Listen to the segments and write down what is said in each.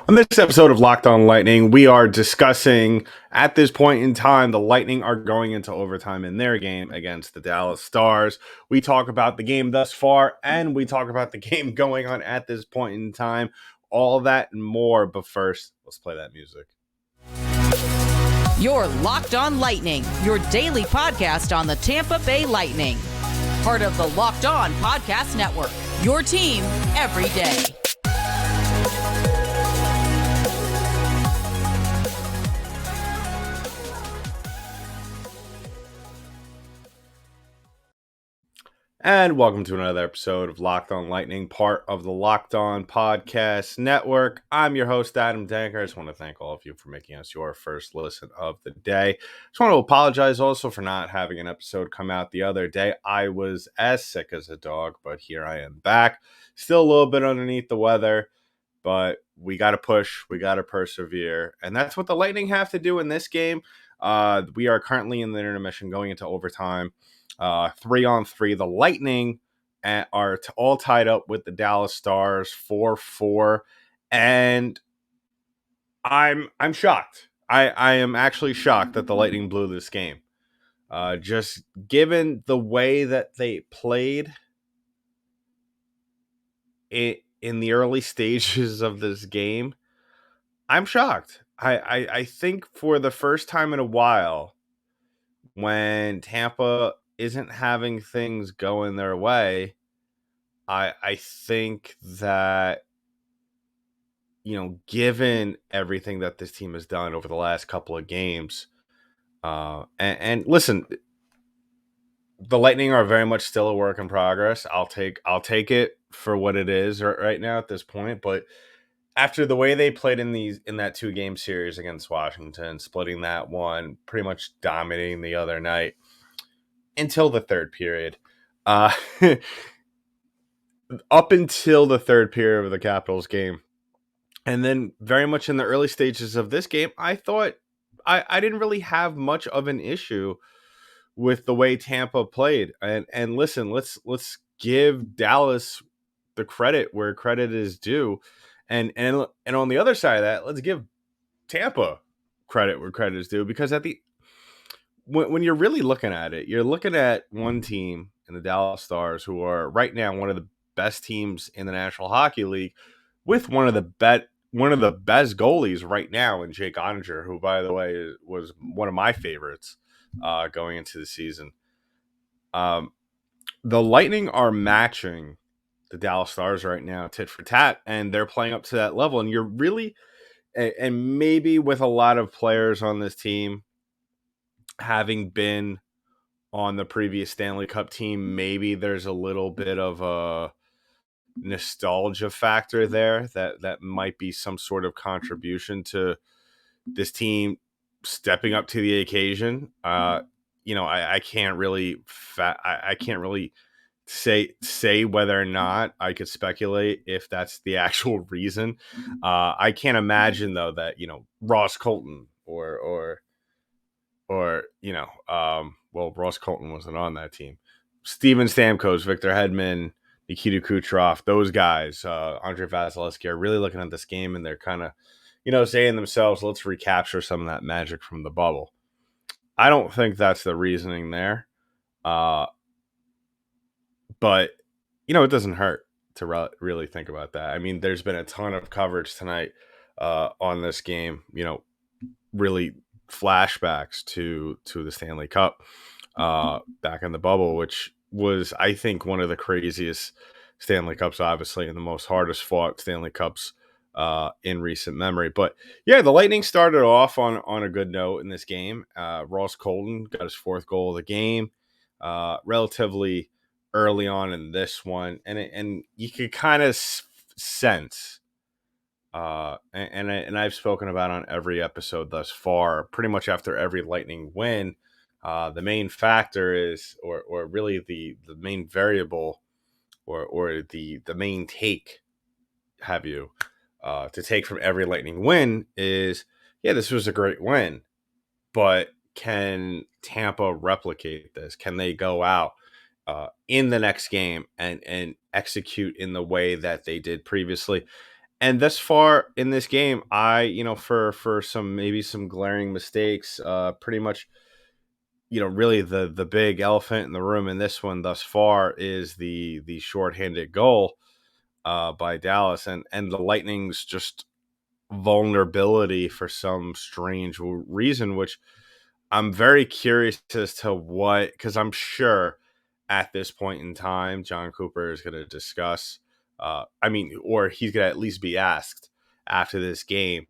On this episode of Locked On Lightning, we are discussing, at this point in time, the Lightning are going into overtime in their game against the Dallas Stars. We talk about the game thus far, and we talk about the game going on at this point in time. All that and more, but first, let's play that music. You're Locked On Lightning, your daily podcast on the Tampa Bay Lightning. Part of the Locked On Podcast Network, your team every day. And welcome to another episode of Locked On Lightning, part of the Locked On Podcast Network. I'm your host, Adam Danker. I just want to thank all of you for making us your first listen of the day. Just want to apologize also for not having an episode come out the other day. I was as sick as a dog, but here I am back. Still a little bit underneath the weather, but we got to push, we got to persevere. And that's what the Lightning have to do in this game. We are currently in the intermission going into overtime. 3-on-3. The Lightning are all tied up with the Dallas Stars 4-4, and I'm shocked. I am actually shocked that the Lightning blew this game. Just given the way that they played in the early stages of this game, I'm shocked. I think for the first time in a while, when Tampa isn't having things going their way, I think that, given everything that this team has done over the last couple of games, and listen, the Lightning are very much still a work in progress. I'll take it for what it is right now at this point, but after the way they played in that 2-game series against Washington, splitting that one, pretty much dominating the other night until the third period, up until the third period of the Capitals game, and then very much in the early stages of this game, I thought I didn't really have much of an issue with the way Tampa played. And listen, let's give Dallas the credit where credit is due, and on the other side of that, let's give Tampa credit where credit is due, because when you're really looking at it, you're looking at one team in the Dallas Stars who are right now one of the best teams in the National Hockey League, with one of the best goalies right now in Jake Oettinger, who, by the way, was one of my favorites going into the season. The Lightning are matching the Dallas Stars right now, tit for tat, and they're playing up to that level. And you're really, and maybe with a lot of players on this team having been on the previous Stanley Cup team, maybe there's a little bit of a nostalgia factor there that might be some sort of contribution to this team stepping up to the occasion. I can't really I can't really say whether or not. I could speculate if that's the actual reason. I can't imagine though that Ross Colton or Ross Colton wasn't on that team. Steven Stamkos, Victor Hedman, Nikita Kucherov, those guys, Andre Vasilevsky, are really looking at this game, and they're kind of, saying to themselves, let's recapture some of that magic from the bubble. I don't think that's the reasoning there. But, it doesn't hurt to really think about that. I mean, there's been a ton of coverage tonight on this game, really flashbacks to the Stanley Cup back in the bubble, which was, I think, one of the craziest Stanley Cups, obviously, and the most hardest fought Stanley Cups in recent memory. But yeah, the Lightning started off on a good note in this game. Ross Colton got his 4th goal of the game relatively early on in this one, and you could kind of sense, and I've spoken about on every episode thus far, pretty much after every Lightning win, the main factor is, or really the main variable, or the main take, to take from every Lightning win is, yeah, this was a great win, but can Tampa replicate this? Can they go out in the next game and execute in the way that they did previously? And thus far in this game, for some glaring mistakes, pretty much, really the big elephant in the room in this one thus far is the shorthanded goal by Dallas, and the Lightning's just vulnerability for some strange reason, which I'm very curious as to what, because I'm sure at this point in time, John Cooper is going to discuss, or he's going to at least be asked after this game,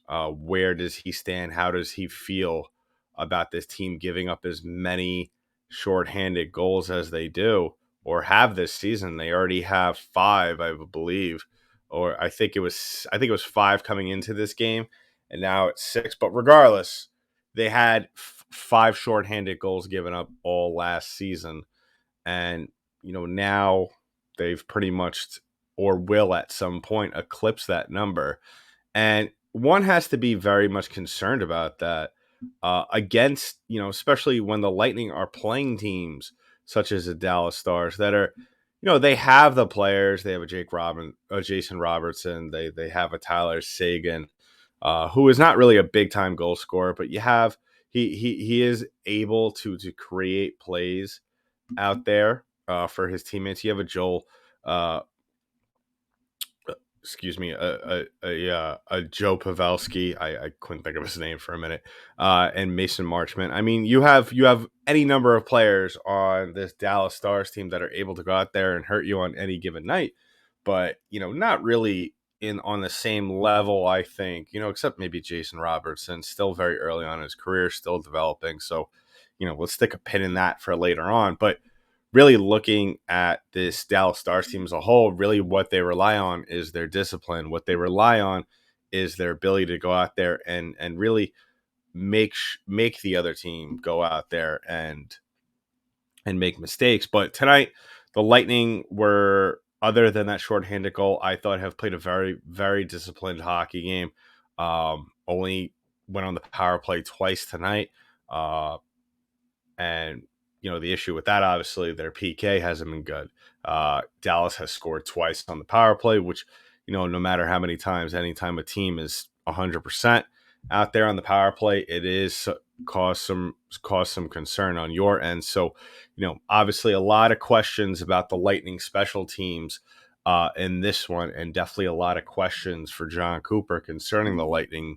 where does he stand? How does he feel about this team giving up as many shorthanded goals as they do or have this season? They already have five, I believe, or I think it was five coming into this game, and now it's six. But regardless, they had five shorthanded goals given up all last season, and now they've pretty much or will at some point eclipse that number, and one has to be very much concerned about that, against, especially when the Lightning are playing teams such as the Dallas Stars that are, they have the players. They have a Jason Robertson. They have a Tyler Seguin, who is not really a big time goal scorer, but he is able to create plays out there, for his teammates. You have a Joel, uh, excuse me, a Joe Pavelski. I couldn't think of his name for a minute. And Mason Marchment. I mean, you have any number of players on this Dallas Stars team that are able to go out there and hurt you on any given night, but not really in on the same level. I think, except maybe Jason Robertson, still very early on in his career, still developing. So, let's stick a pin in that for later on. But really looking at this Dallas Stars team as a whole, really what they rely on is their discipline. What they rely on is their ability to go out there and really make the other team go out there and make mistakes. But tonight, the Lightning were, other than that shorthanded goal, I thought have played a very, very disciplined hockey game. Only went on the power play twice tonight. And the issue with that, obviously, their PK hasn't been good. Dallas has scored twice on the power play, which, no matter how many times, anytime a team is 100% out there on the power play, it is cause some concern on your end. So, obviously, a lot of questions about the Lightning special teams in this one, and definitely a lot of questions for John Cooper concerning the Lightning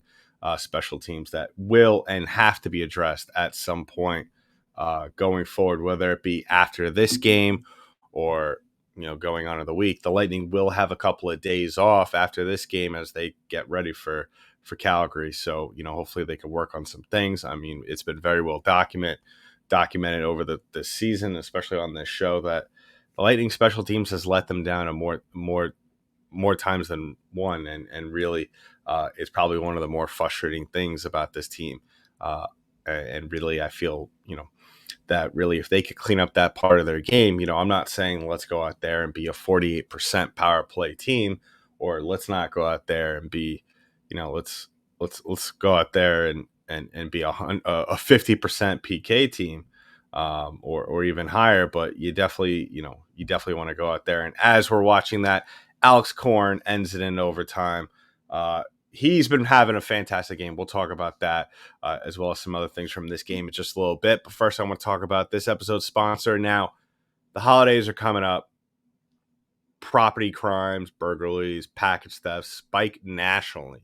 special teams that will and have to be addressed at some point going forward, whether it be after this game or going on in the week. The Lightning will have a couple of days off after this game as they get ready for Calgary. So hopefully they can work on some things. I mean, it's been very well documented over the season, especially on this show, that the Lightning special teams has let them down a more times than one, and really, it's probably one of the more frustrating things about this team. And really, I feel that really, if they could clean up that part of their game, I'm not saying let's go out there and be a 48% power play team, or let's not go out there and be, let's go out there and be a 50% PK team, or even higher. But you definitely want to go out there. And as we're watching that, Alex Killorn ends it in overtime. He's been having a fantastic game. We'll talk about that, as well as some other things from this game in just a little bit. But first, I want to talk about this episode's sponsor. Now, the holidays are coming up. Property crimes, burglaries, package thefts spike nationally.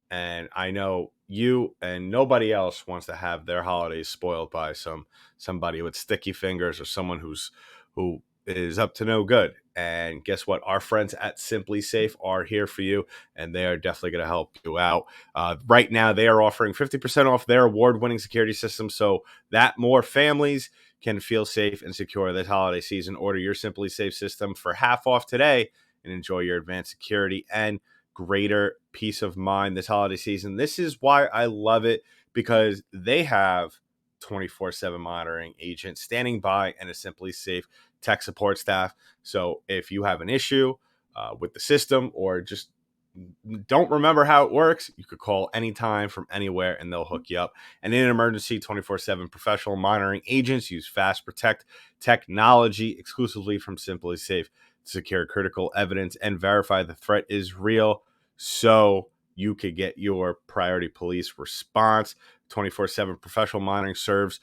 And I know you and nobody else wants to have their holidays spoiled by somebody with sticky fingers, or someone who is up to no good. And guess what? Our friends at SimpliSafe are here for you, and they are definitely going to help you out. Right now, they are offering 50% off their award-winning security system, so that more families can feel safe and secure this holiday season. Order your SimpliSafe system for half off today and enjoy your advanced security and greater peace of mind this holiday season. This is why I love it, because they have 24/7 monitoring agents standing by and a SimpliSafe tech support staff. So if you have an issue with the system, or just don't remember how it works, you could call anytime from anywhere and they'll hook you up. And in an emergency, 24/7 professional monitoring agents use Fast Protect technology exclusively from SimpliSafe secure critical evidence, and verify the threat is real so you could get your priority police response. 24/7 professional monitoring service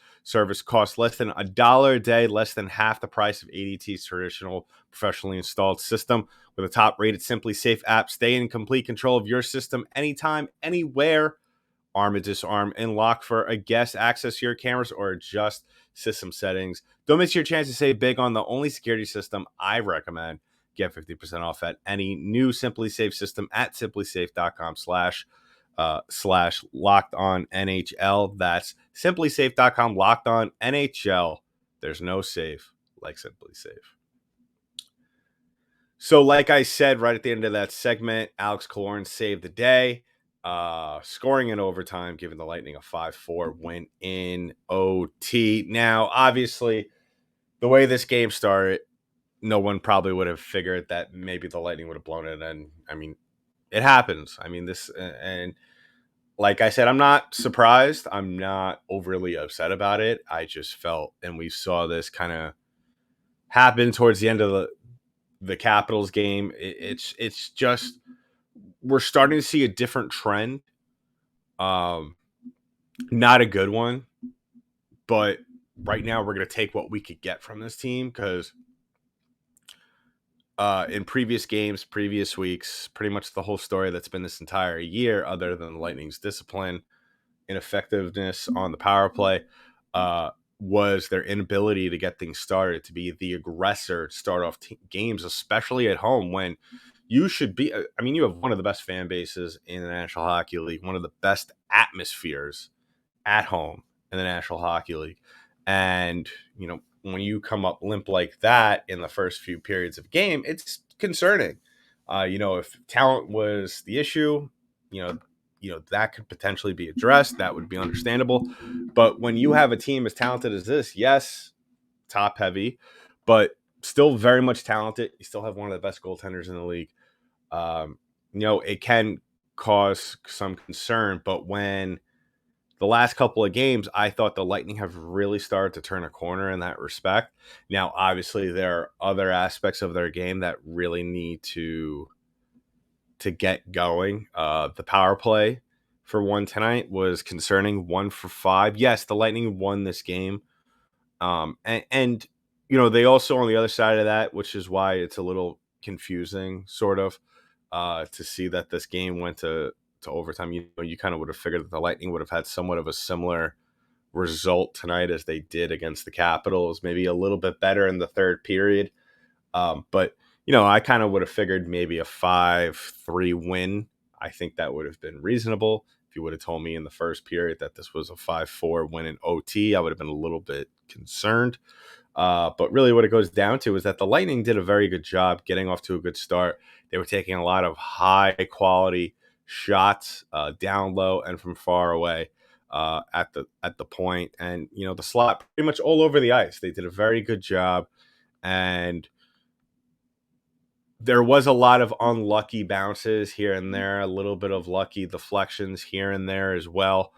costs less than $1 a day, less than half the price of ADT's traditional professionally installed system. With a top-rated SimpliSafe app, stay in complete control of your system anytime, anywhere. Arm and disarm and lock for a guest, access your cameras, or adjust system settings. Don't miss your chance to save big on the only security system I recommend. Get 50% off at any new SimpliSafe system at simplisafe.com/slash locked on NHL. That's simplisafe.com locked on NHL. There's no safe like SimpliSafe. So, like I said, right at the end of that segment, Alex Killorn saved the day, scoring in overtime, giving the Lightning a 5-4 win in OT. Now, obviously, the way this game started, no one probably would have figured that maybe the Lightning would have blown it. And I mean, it happens. I mean, and like I said, I'm not surprised. I'm not overly upset about it. I just felt, and we saw this kind of happen towards the end of the Capitals game. It's just we're starting to see a different trend. Not a good one, but right now we're going to take what we could get from this team because in previous games, previous weeks, pretty much the whole story that's been this entire year, other than the Lightning's discipline, ineffectiveness on the power play, was their inability to get things started, to be the aggressor, start off games, especially at home when you should be. I mean, you have one of the best fan bases in the National Hockey League, one of the best atmospheres at home in the National Hockey League. And, you know, when you come up limp like that in the first few periods of game, it's concerning. You know, if talent was the issue, that could potentially be addressed. That would be understandable. But when you have a team as talented as this, yes, top heavy, but still very much talented. You still have one of the best goaltenders in the league. It can cause some concern. But when the last couple of games, I thought the Lightning have really started to turn a corner in that respect. Now, obviously, there are other aspects of their game that really need to get going. The power play for one tonight was concerning. 1 for 5. Yes, the Lightning won this game. And they also on the other side of that, which is why it's a little confusing, sort of, to see that this game went to overtime. You kind of would have figured that the Lightning would have had somewhat of a similar result tonight as they did against the Capitals, maybe a little bit better in the third period. But I kind of would have figured maybe a 5-3 win. I think that would have been reasonable. If you would have told me in the first period that this was a 5-4 win in OT, I would have been a little bit concerned. But really what it goes down to is that the Lightning did a very good job getting off to a good start. They were taking a lot of high quality shots down low and from far away at the point. And, the slot pretty much all over the ice. They did a very good job. And there was a lot of unlucky bounces here and there, a little bit of lucky deflections here and there as well.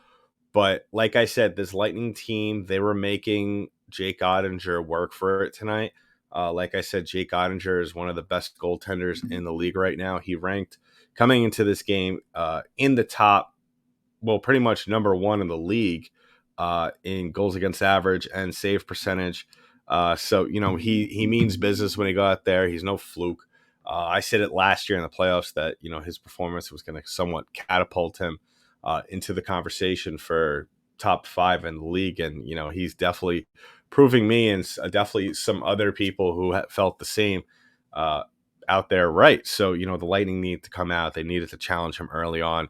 But like I said, this Lightning team, they were making Jake Ottinger work for it tonight. Like I said, Jake Ottinger is one of the best goaltenders in the league right now. He ranked coming into this game in the top, well, pretty much number one in the league in goals against average and save percentage. So he means business when he got out there. He's no fluke. I said it last year in the playoffs that his performance was going to somewhat catapult him into the conversation for top 5 in the league, and he's definitely proving me and definitely some other people who felt the same out there right. So the Lightning need to come out. They needed to challenge him early on,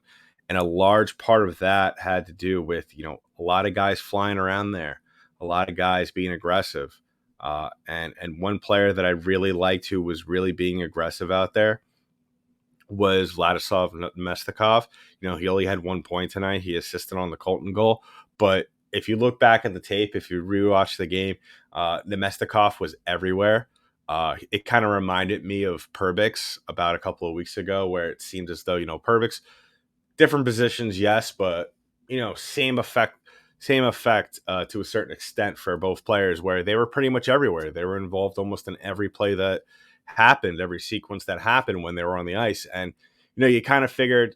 and a large part of that had to do with a lot of guys flying around there, a lot of guys being aggressive. And one player that I really liked who was really being aggressive out there was Vladislav Mestikov. He only had 1 point tonight. He assisted on the Colton goal. But if you look back at the tape, if you rewatch the game, Mestikov was everywhere. It kind of reminded me of Perbix about a couple of weeks ago, where it seemed as though, Perbix, different positions, yes, but, same effect to a certain extent for both players, where they were pretty much everywhere. They were involved almost in every play that happened, every sequence that happened when they were on the ice. And, you kind of figured,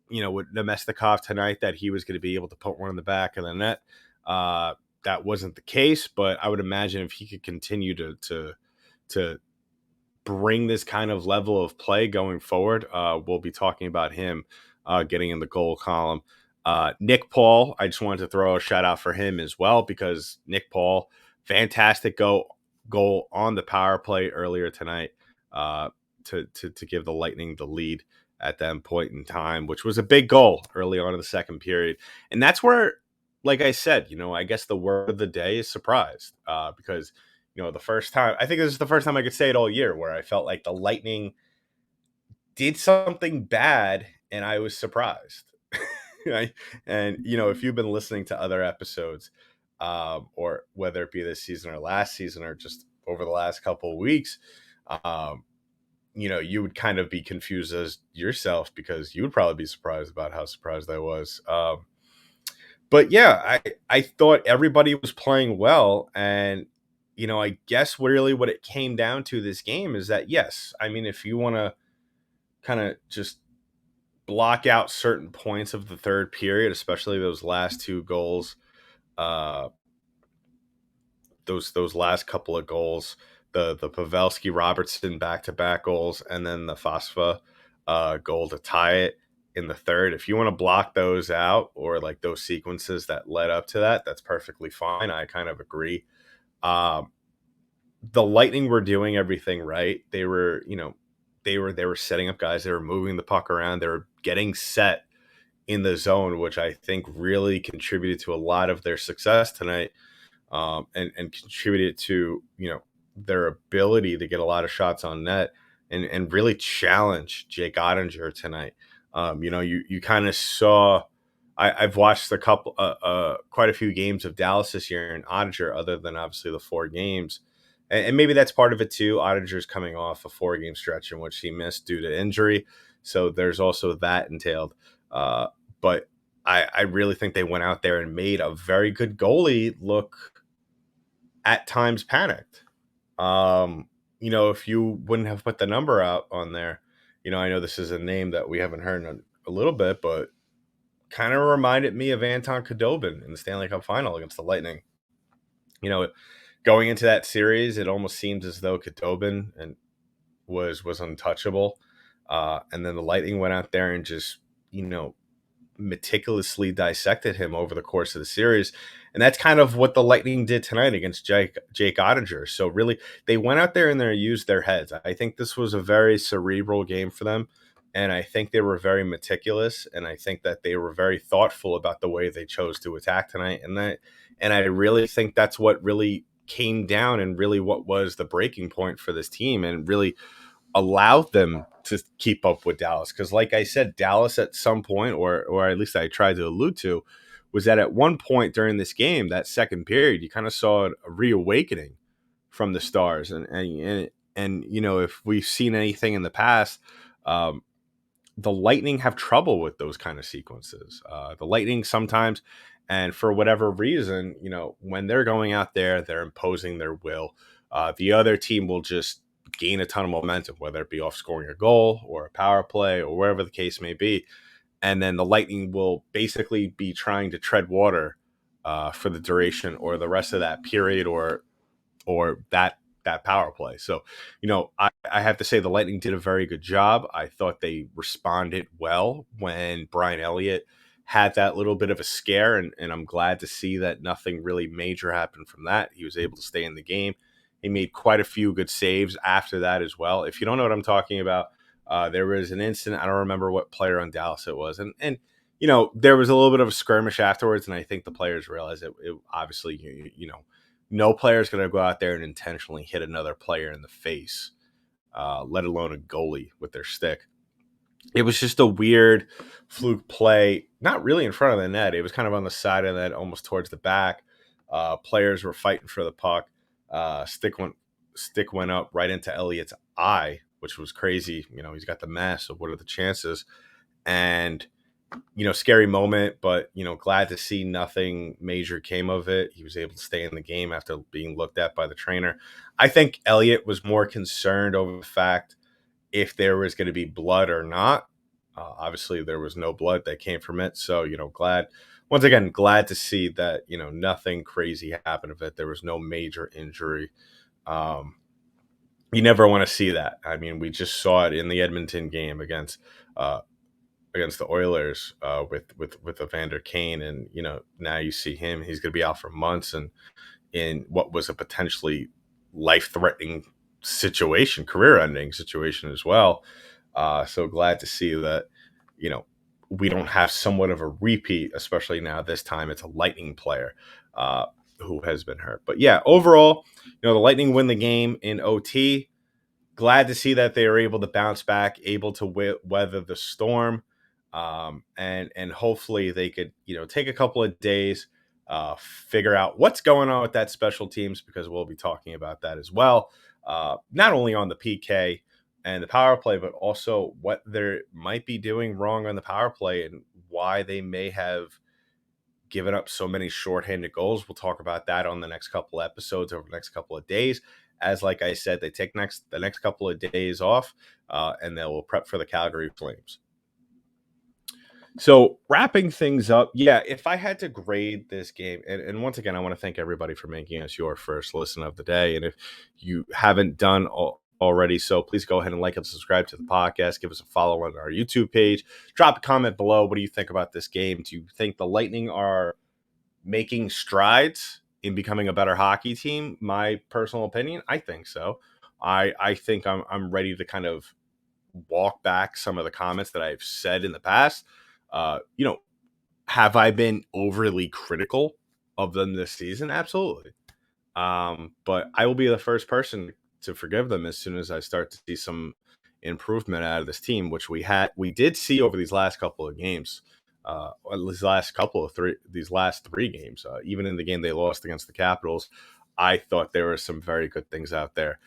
with Nemestikov tonight that he was going to be able to put one in the back of the net. That wasn't the case, but I would imagine if he could continue to bring this kind of level of play going forward, we'll be talking about him getting in the goal column. Nick Paul, I just wanted to throw a shout out for him as well, because Nick Paul, fantastic goal on the power play earlier tonight, to give the Lightning the lead at that point in time, which was a big goal early on in the second period. And that's where, like I said, I guess the word of the day is surprised, because the first time, I think this is the first time I could say it all year, where I felt like the Lightning did something bad and I was surprised. Right? And, if you've been listening to other episodes, or whether it be this season or last season or just over the last couple of weeks, you would kind of be confused as yourself, because you would probably be surprised about how surprised I was. But yeah, I thought everybody was playing well. And, I guess really what it came down to this game is that, yes, I mean, if you want to kind of just block out certain points of the third period, especially those last two goals, uh, those last couple of goals, the Pavelski Robertson back-to-back goals, and then the Fosfa goal to tie it in the third. If you want to block those out, or like those sequences that led up to that, that's perfectly fine. I kind of agree. Um, the Lightning were doing everything right. They were, they were setting up guys. They were moving the puck around. They were getting set in the zone, which I think really contributed to a lot of their success tonight, and contributed to their ability to get a lot of shots on net, and really challenge Jake Ottinger tonight. You kind of saw. I've watched quite a few games of Dallas this year, and Ottinger, other than obviously the 4 games, and maybe that's part of it too. Ottinger's coming off a 4-game stretch in which he missed due to injury, so there's also that entailed. But I really think they went out there and made a very good goalie look at times panicked. If you wouldn't have put the number out on there, I know this is a name that we haven't heard in a little bit, but kind of reminded me of Anton Khudobin in the Stanley Cup final against the Lightning. Going into that series, it almost seems as though Khudobin was untouchable. And then the Lightning went out there and just, meticulously dissected him over the course of the series. And that's kind of what the Lightning did tonight against Jake Ottinger. So really, they went out there and they used their heads. I think this was a very cerebral game for them. And I think they were very meticulous. And I think that they were very thoughtful about the way they chose to attack tonight. And I really think that's what really came down, and really what was the breaking point for this team, and really allowed them to keep up with Dallas. Because like I said, Dallas at some point, or at least I tried to allude to, was that at one point during this game, that second period, you kind of saw a reawakening from the Stars. And if we've seen anything in the past, the Lightning have trouble with those kind of sequences. The Lightning sometimes, and for whatever reason, when they're going out there, they're imposing their will. The other team will just gain a ton of momentum, whether it be off scoring a goal or a power play or wherever the case may be. And then the Lightning will basically be trying to tread water for the duration or the rest of that period, or that power play. So, I have to say the Lightning did a very good job. I thought they responded well when Brian Elliott had that little bit of a scare, and I'm glad to see that nothing really major happened from that. He was able to stay in the game. He made quite a few good saves after that as well. If you don't know what I'm talking about, there was an incident. I don't remember what player on Dallas it was, and there was a little bit of a skirmish afterwards, and I think the players realized it obviously, no player is going to go out there and intentionally hit another player in the face, let alone a goalie with their stick. It was just a weird fluke play, not really in front of the net. It was kind of on the side of the net, almost towards the back. Players were fighting for the puck. Stick went up right into Elliott's eye, which was crazy. He's got the mass, so what are the chances? And scary moment, but glad to see nothing major came of it. He was able to stay in the game after being looked at by the trainer. I think Elliott was more concerned over the fact if there was going to be blood or not. Obviously, there was no blood that came from it. So, once again, glad to see that, nothing crazy happened of it. There was no major injury. Um, you never want to see that. I mean, we just saw it in the Edmonton game uh, against the Oilers with Evander Kane, and now you see him. He's going to be out for months, and in what was a potentially life-threatening situation, career-ending situation as well. So glad to see that, you know, we don't have somewhat of a repeat, especially now this time it's a Lightning player who has been hurt. But yeah, overall, the Lightning win the game in OT. Glad to see that they are able to bounce back, able to weather the storm, and hopefully they could take a couple of days, figure out what's going on with that special teams, because we'll be talking about that as well. Not only on the PK and the power play, but also what they might be doing wrong on the power play and why they may have given up so many shorthanded goals. We'll talk about that on the next couple episodes over the next couple of days. As like I said, they take the next couple of days off, and they will prep for the Calgary Flames. So wrapping things up, yeah, if I had to grade this game, and once again, I want to thank everybody for making us your first listen of the day. And if you haven't done already, so please go ahead and like and subscribe to the podcast. Give us a follow on our YouTube page. Drop a comment below. What do you think about this game? Do you think the Lightning are making strides in becoming a better hockey team? My personal opinion, I think so. I think I'm ready to kind of walk back some of the comments that I've said in the past. Uh, you know, have I been overly critical of them this season? Absolutely. But I will be the first person to forgive them as soon as I start to see some improvement out of this team, which we did see over these last couple of games. These last three games, even in the game they lost against the Capitals, I thought there were some very good things out there,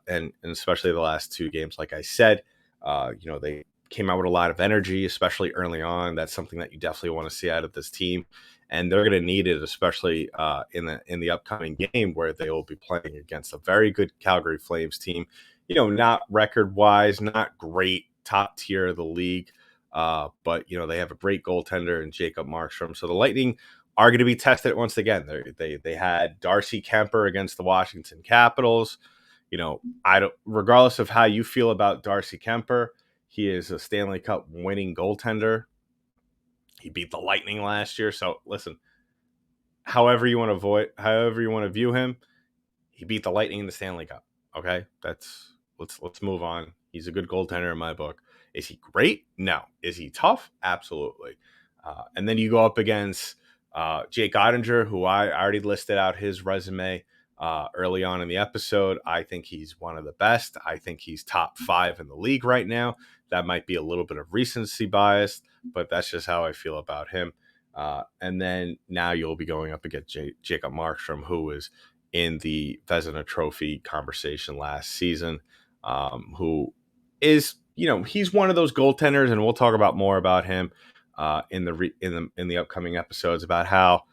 and especially the last two games. Like I said, they came out with a lot of energy, especially early on. That's something that you definitely want to see out of this team, and they're going to need it, especially in the upcoming game where they will be playing against a very good Calgary Flames team. Not record wise, not great, top tier of the league, but they have a great goaltender in Jacob Markstrom. So the Lightning are going to be tested once again. They had Darcy Kemper against the Washington Capitals. I don't. Regardless of how you feel about Darcy Kemper, he is a Stanley Cup winning goaltender. He beat the Lightning last year. So listen, however you want to view him, he beat the Lightning in the Stanley Cup. Okay, let's move on. He's a good goaltender in my book. Is he great? No. Is he tough? Absolutely. And then you go up against Jake Ottinger, who I already listed out his resume early on in the episode. I think he's one of the best. I think he's top 5 in the league right now. That might be a little bit of recency bias, but that's just how I feel about him. And then now you'll be going up against Jacob Markstrom, who was in the Vezina Trophy conversation last season, who is, he's one of those goaltenders, and we'll talk about more about him in the upcoming episodes about how,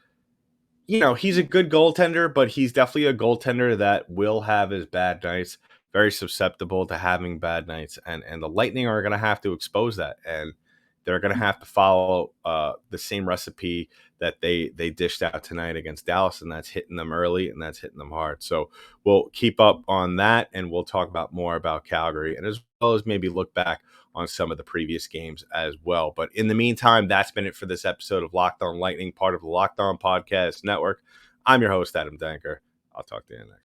he's a good goaltender, but he's definitely a goaltender that will have his bad nights, very susceptible to having bad nights. And the Lightning are going to have to expose that. And they're going to have to follow the same recipe that they dished out tonight against Dallas, and that's hitting them early and that's hitting them hard. So we'll keep up on that, and we'll talk about more about Calgary, and as well as maybe look back on some of the previous games as well. But in the meantime, that's been it for this episode of Locked On Lightning, part of the Locked On Podcast Network. I'm your host, Adam Danker. I'll talk to you next.